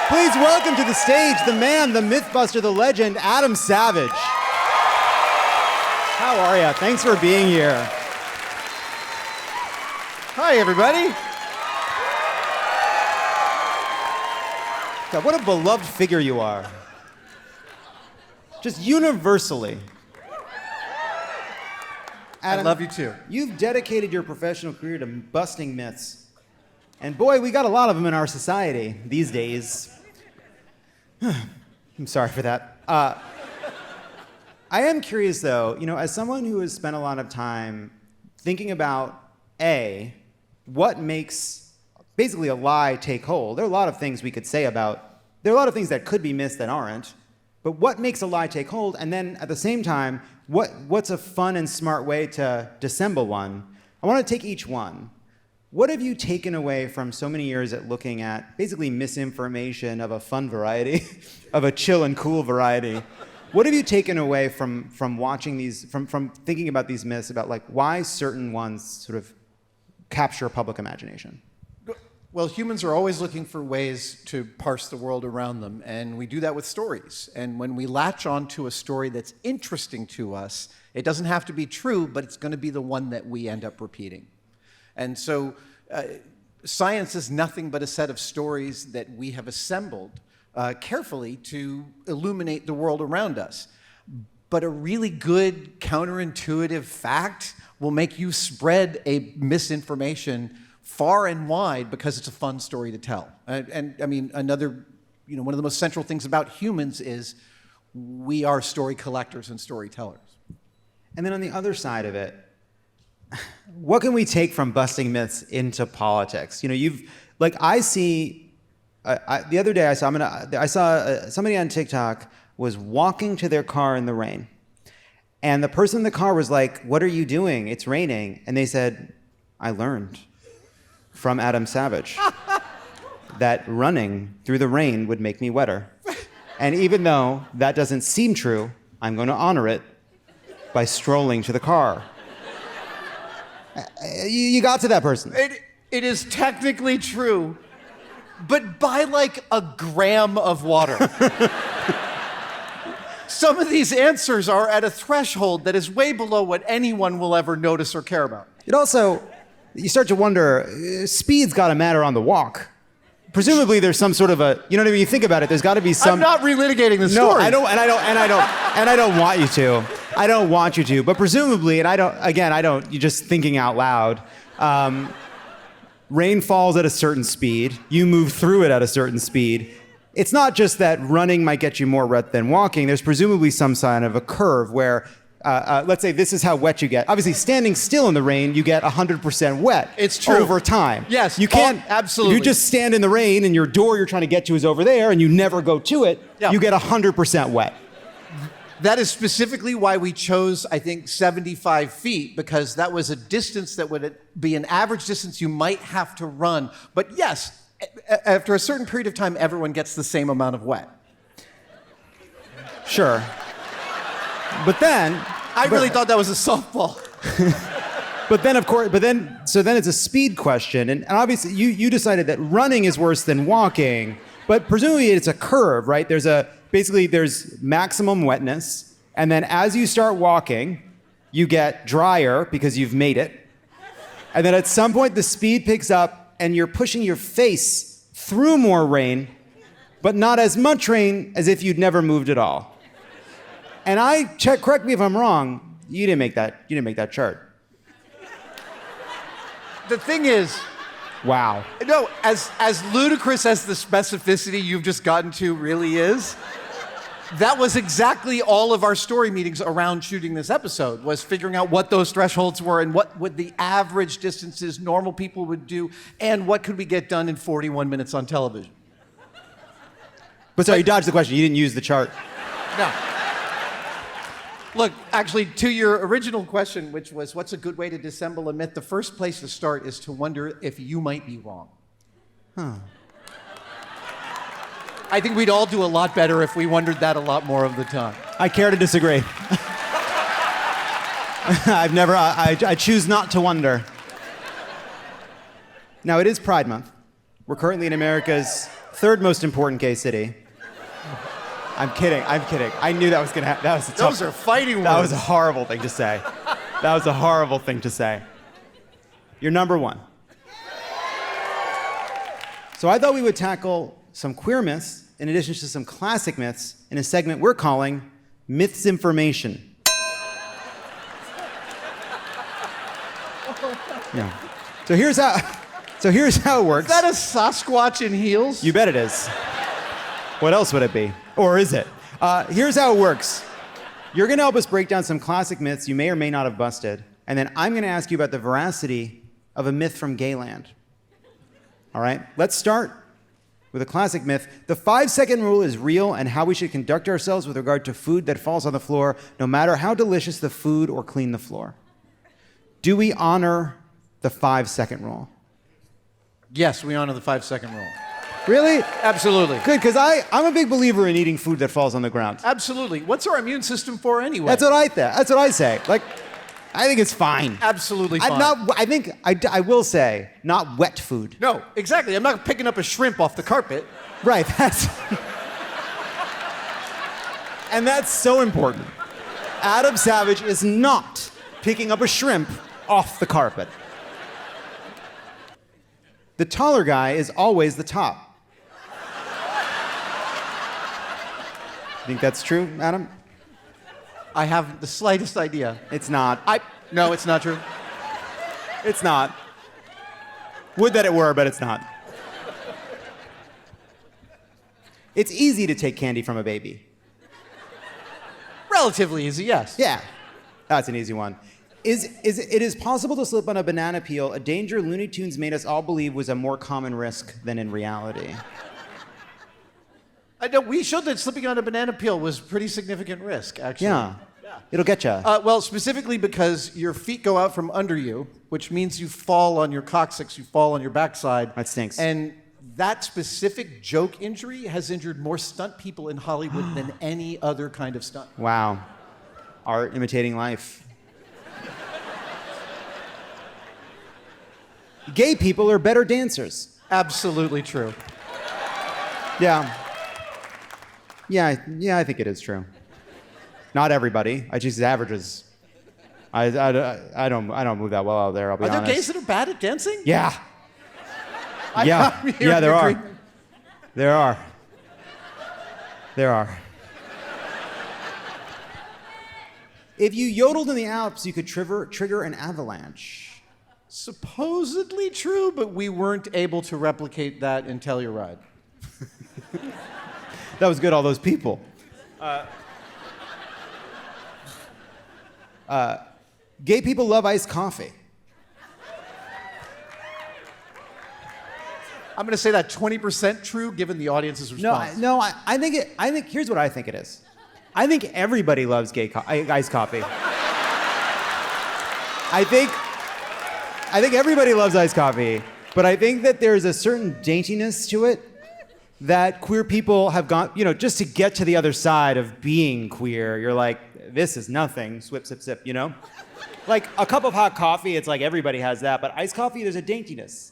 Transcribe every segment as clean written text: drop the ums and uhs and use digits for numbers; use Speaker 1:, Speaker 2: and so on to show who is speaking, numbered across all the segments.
Speaker 1: Please welcome to the stage the man, the mythbuster, the legend, Adam Savage. How are you? Thanks for being here.
Speaker 2: Hi, everybody.
Speaker 1: God, what a beloved figure you are. Just universally. Adam,
Speaker 2: I love you too.
Speaker 1: You've dedicated your professional career to busting myths. And boy, we got a lot of them in our society these days. I'm sorry for that. I am curious though, as someone who has spent a lot of time thinking about what makes basically a lie take hold. There are a lot of things we could say about, there are a lot of things that could be myths that aren't, but what makes a lie take hold? And then at the same time, what's a fun and smart way to dissemble one? I want to take each one. What have you taken away from so many years at looking at basically misinformation of a fun variety, of a chill and cool variety? What have you taken away from watching these, from thinking about these myths, about like why certain ones sort of capture public imagination?
Speaker 2: Well, humans are always looking for ways to parse the world around them, and we do that with stories. And when we latch onto a story that's interesting to us, it doesn't have to be true, but it's going to be the one that we end up repeating. And so science is nothing but a set of stories that we have assembled carefully to illuminate the world around us. But a really good counterintuitive fact will make you spread a misinformation far and wide because it's a fun story to tell. And I mean, another, one of the most central things about humans is we are story collectors and storytellers.
Speaker 1: And then on the other side of it, what can we take from busting myths into politics? The other day I saw somebody on TikTok was walking to their car in the rain. And the person in the car was like, "What are you doing? It's raining." And they said, "I learned from Adam Savage that running through the rain would make me wetter. And even though that doesn't seem true, I'm going to honor it by strolling to the car." You got to that person.
Speaker 2: It is technically true, but by like a gram of water. Some of these answers are at a threshold that is way below what anyone will ever notice or care about.
Speaker 1: It also, you start to wonder, speed's got to matter on the walk. Presumably there's some sort of a, when you think about it, there's got to be some...
Speaker 2: I'm not relitigating the story.
Speaker 1: No, I don't want you to. I don't want you to, but presumably, you're just thinking out loud. Rain falls at a certain speed. You move through it at a certain speed. It's not just that running might get you more wet than walking. There's presumably some sign of a curve where, let's say this is how wet you get. Obviously, standing still in the rain, you get 100% wet.
Speaker 2: It's true.
Speaker 1: Over time.
Speaker 2: Yes.
Speaker 1: You can't,
Speaker 2: absolutely.
Speaker 1: You just stand in the rain and your door you're trying to get to is over there and you never go to it, You get 100% wet.
Speaker 2: That is specifically why we chose, I think, 75 feet, because that was a distance that would be an average distance you might have to run. But yes, after a certain period of time, everyone gets the same amount of wet.
Speaker 1: Sure. But then...
Speaker 2: I really thought that was a softball.
Speaker 1: So then it's a speed question. And obviously, you decided that running is worse than walking. But presumably, it's a curve, right? There's maximum wetness, and then as you start walking, you get drier because you've made it. And then at some point, the speed picks up, and you're pushing your face through more rain, but not as much rain as if you'd never moved at all. And correct me if I'm wrong, you didn't make that chart.
Speaker 2: The thing is...
Speaker 1: Wow.
Speaker 2: No, as ludicrous as the specificity you've just gotten to really is, that was exactly all of our story meetings around shooting this episode, was figuring out what those thresholds were and what would the average distances normal people would do, and what could we get done in 41 minutes on television.
Speaker 1: But sorry, you dodged the question. You didn't use the chart.
Speaker 2: No. Look, actually, to your original question, which was, what's a good way to dissemble a myth? The first place to start is to wonder if you might be wrong.
Speaker 1: Huh.
Speaker 2: I think we'd all do a lot better if we wondered that a lot more of the time.
Speaker 1: I care to disagree. I choose not to wonder. Now, it is Pride Month. We're currently in America's Third most important gay city. I'm kidding. I knew that was gonna happen. That was a tough.
Speaker 2: Those are fighting words.
Speaker 1: That was a horrible thing to say. That was a horrible thing to say. You're number one. So I thought we would tackle some queer myths in addition to some classic myths in a segment we're calling Misinformation. Yeah. So here's how it works.
Speaker 2: Is that a Sasquatch in heels?
Speaker 1: You bet it is. What else would it be? Or is it? Here's how it works. You're going to help us break down some classic myths you may or may not have busted, and then I'm going to ask you about the veracity of a myth from Gayland. All right? Let's start with a classic myth. The 5-second rule is real and how we should conduct ourselves with regard to food that falls on the floor, no matter how delicious the food or clean the floor. Do we honor the 5-second rule?
Speaker 2: Yes, we honor the 5-second rule.
Speaker 1: Really?
Speaker 2: Absolutely.
Speaker 1: Good, because I'm a big believer in eating food that falls on the ground.
Speaker 2: Absolutely. What's our immune system for anyway?
Speaker 1: That's what I say. Like, I think it's fine.
Speaker 2: Absolutely fine.
Speaker 1: I will say, not wet food.
Speaker 2: No, exactly. I'm not picking up a shrimp off the carpet.
Speaker 1: Right, and that's so important. Adam Savage is not picking up a shrimp off the carpet. The taller guy is always the top. Think that's true, Adam?
Speaker 2: I have the slightest idea.
Speaker 1: It's not.
Speaker 2: No, it's not true.
Speaker 1: It's not. Would that it were, but it's not. It's easy to take candy from a baby.
Speaker 2: Relatively easy, yes.
Speaker 1: Yeah, that's an easy one. It is possible to slip on a banana peel, a danger Looney Tunes made us all believe was a more common risk than in reality.
Speaker 2: I know, we showed that slipping on a banana peel was pretty significant risk, actually.
Speaker 1: Yeah. It'll get you.
Speaker 2: Well, specifically because your feet go out from under you, which means you fall on your coccyx, you fall on your backside.
Speaker 1: That stinks.
Speaker 2: And that specific joke injury has injured more stunt people in Hollywood than any other kind of stunt.
Speaker 1: Wow. Art imitating life. Gay people are better dancers.
Speaker 2: Absolutely true.
Speaker 1: Yeah. Yeah, I think it is true. Not everybody. I just averages. I don't move that well out there, I'll be honest.
Speaker 2: Are there gays that are bad at dancing?
Speaker 1: Yeah.
Speaker 2: I'm here
Speaker 1: Yeah,
Speaker 2: in
Speaker 1: there are.
Speaker 2: agreement.
Speaker 1: There are. If you yodeled in the Alps, you could trigger an avalanche.
Speaker 2: Supposedly true, but we weren't able to replicate that in Telluride.
Speaker 1: That was good, all those people. Gay people love iced coffee.
Speaker 2: I'm going to say that 20% true, given the audience's response.
Speaker 1: I think here's what I think it is. I think everybody loves iced coffee. I think everybody loves iced coffee, but I think that there's a certain daintiness to it that queer people have gone, just to get to the other side of being queer, you're like, this is nothing, swip, sip, sip, Like a cup of hot coffee, it's like everybody has that, but iced coffee, there's a daintiness,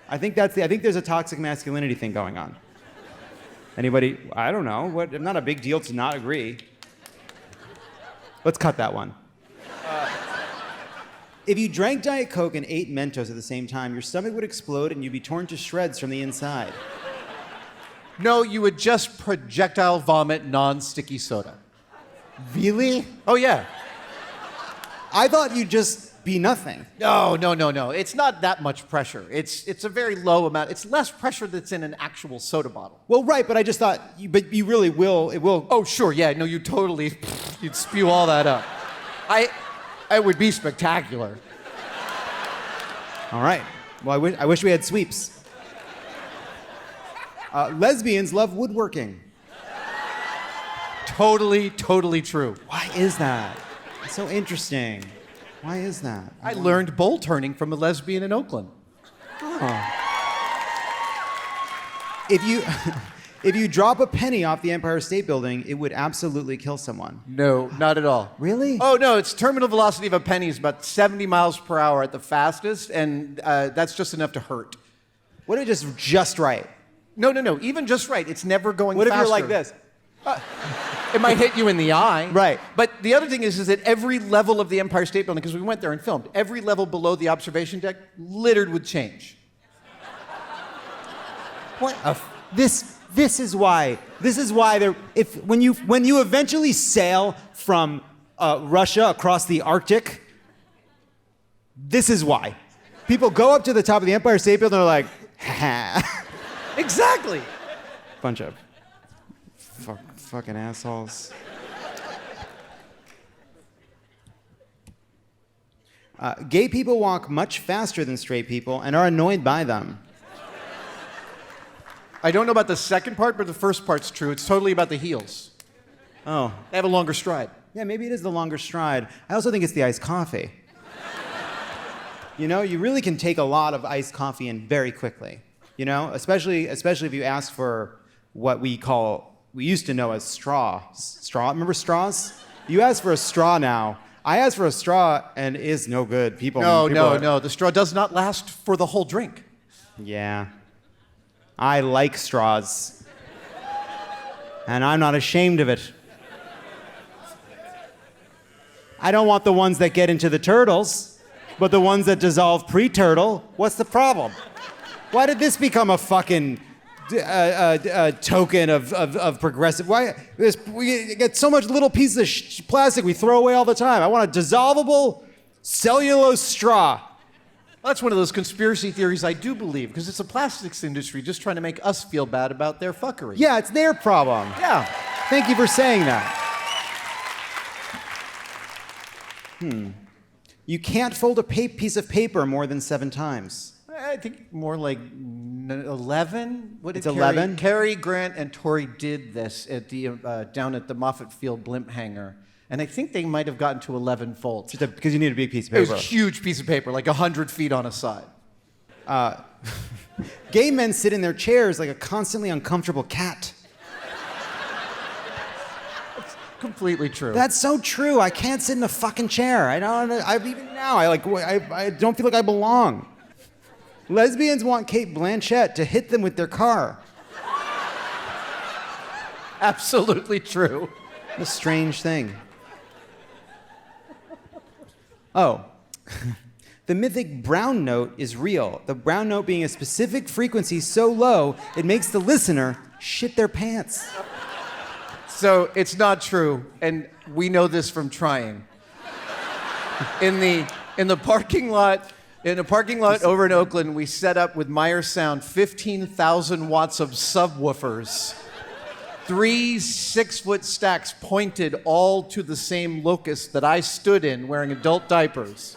Speaker 1: I think there's a toxic masculinity thing going on. Anybody, I don't know, it's not a big deal to not agree. Let's cut that one. If you drank Diet Coke and ate Mentos at the same time, your stomach would explode and you'd be torn to shreds from the inside.
Speaker 2: No, you would just projectile vomit non-sticky soda.
Speaker 1: Really?
Speaker 2: Oh, yeah.
Speaker 1: I thought you'd just be nothing.
Speaker 2: No. It's not that much pressure. It's a very low amount. It's less pressure that's in an actual soda bottle.
Speaker 1: Well, right, but I just thought, but you really will, it will.
Speaker 2: Oh, sure, yeah. No, you'd spew all that up. It would be spectacular.
Speaker 1: All right. Well, I wish we had sweeps. Lesbians love woodworking.
Speaker 2: Totally true.
Speaker 1: Why is that? It's so interesting. Why is that?
Speaker 2: I learned bowl turning from a lesbian in Oakland.
Speaker 1: Oh. If you drop a penny off the Empire State Building, it would absolutely kill someone.
Speaker 2: No, not at all.
Speaker 1: Really?
Speaker 2: Oh, no, its terminal velocity of a penny is about 70 miles per hour at the fastest, and that's just enough to hurt.
Speaker 1: What if just right?
Speaker 2: No. Even just right. It's never going
Speaker 1: What if
Speaker 2: faster.
Speaker 1: you're like this?
Speaker 2: It might hit you in the eye.
Speaker 1: Right.
Speaker 2: But the other thing is that every level of the Empire State Building, because we went there and filmed, every level below the observation deck littered with change.
Speaker 1: What? This is why there. When you eventually sail from Russia across the Arctic, this is why. People go up to the top of the Empire State Building and they're like, ha.
Speaker 2: Exactly.
Speaker 1: Bunch of fucking assholes. Gay people walk much faster than straight people and are annoyed by them.
Speaker 2: I don't know about the second part, but the first part's true. It's totally about the heels.
Speaker 1: Oh.
Speaker 2: They have a longer stride.
Speaker 1: Yeah, maybe it is the longer stride. I also think it's the iced coffee. You know, you really can take a lot of iced coffee in very quickly. You know, especially if you ask for what we used to know as straws. Remember straws? You ask for a straw now. I ask for a straw and it's no good.
Speaker 2: No. The straw does not last for the whole drink.
Speaker 1: Yeah. I like straws. And I'm not ashamed of it. I don't want the ones that get into the turtles, but the ones that dissolve pre-turtle. What's the problem? Why did this become a fucking token of progressive? Why we get so much little pieces of plastic we throw away all the time? I want a dissolvable cellulose straw.
Speaker 2: Well, that's one of those conspiracy theories I do believe, because it's the plastics industry just trying to make us feel bad about their fuckery.
Speaker 1: Yeah, it's their problem.
Speaker 2: Yeah.
Speaker 1: Thank you for saying that. You can't fold a piece of paper more than 7 times.
Speaker 2: I think more like 11. What did
Speaker 1: It's 11?
Speaker 2: Cary Grant and Tori did this at the down at the Moffett Field blimp hangar, and I think they might have gotten to 11 folds.
Speaker 1: Because you need a big piece of
Speaker 2: It
Speaker 1: paper.
Speaker 2: was a huge piece of paper, like 100 feet on a side.
Speaker 1: Gay men sit in their chairs like a constantly uncomfortable cat.
Speaker 2: Completely true.
Speaker 1: That's so true. I can't sit in a fucking chair. Even now, I don't feel like I belong. Lesbians want Cate Blanchette to hit them with their car.
Speaker 2: Absolutely true.
Speaker 1: What a strange thing. Oh. The mythic brown note is real. The brown note being a specific frequency so low, it makes the listener shit their pants.
Speaker 2: So it's not true, and we know this from trying. In the parking lot over in Oakland, we set up with Meyer Sound 15,000 watts of subwoofers. 3 6-foot stacks pointed all to the same locus that I stood in wearing adult diapers.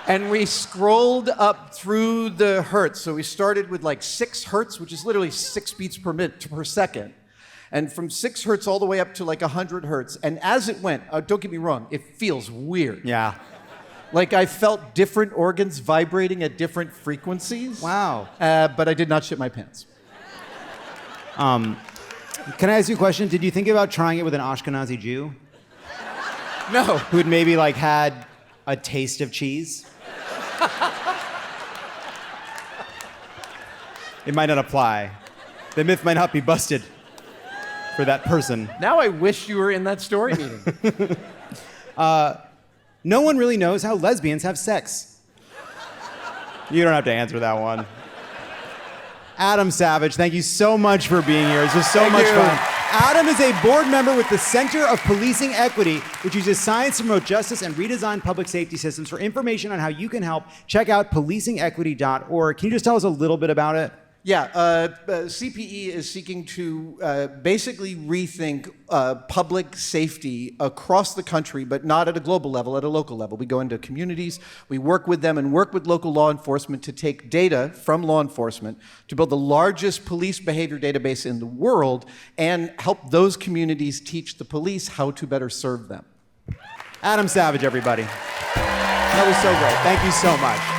Speaker 2: And we scrolled up through the hertz. So we started with like 6 hertz, which is literally 6 beats per second. And from 6 hertz all the way up to like 100 hertz. And as it went, don't get me wrong, it feels weird.
Speaker 1: Yeah.
Speaker 2: Like I felt different organs vibrating at different frequencies.
Speaker 1: Wow.
Speaker 2: But I did not shit my pants.
Speaker 1: Can I ask you a question? Did you think about trying it with an Ashkenazi Jew?
Speaker 2: No.
Speaker 1: Who had maybe like had a taste of cheese? It might not apply. The myth might not be busted for that person.
Speaker 2: Now I wish you were in that story meeting.
Speaker 1: No one really knows how lesbians have sex. You don't have to answer that one. Adam Savage, thank you so much for being here. This was so much fun. Adam is a board member with the Center of Policing Equity, which uses science to promote justice and redesign public safety systems. For information on how you can help, check out policingequity.org. Can you just tell us a little bit about it?
Speaker 2: Yeah, CPE is seeking to basically rethink public safety across the country, but not at a global level, at a local level. We go into communities, we work with them and work with local law enforcement to take data from law enforcement to build the largest police behavior database in the world and help those communities teach the police how to better serve them.
Speaker 1: Adam Savage, everybody. That was so great. Thank you so much.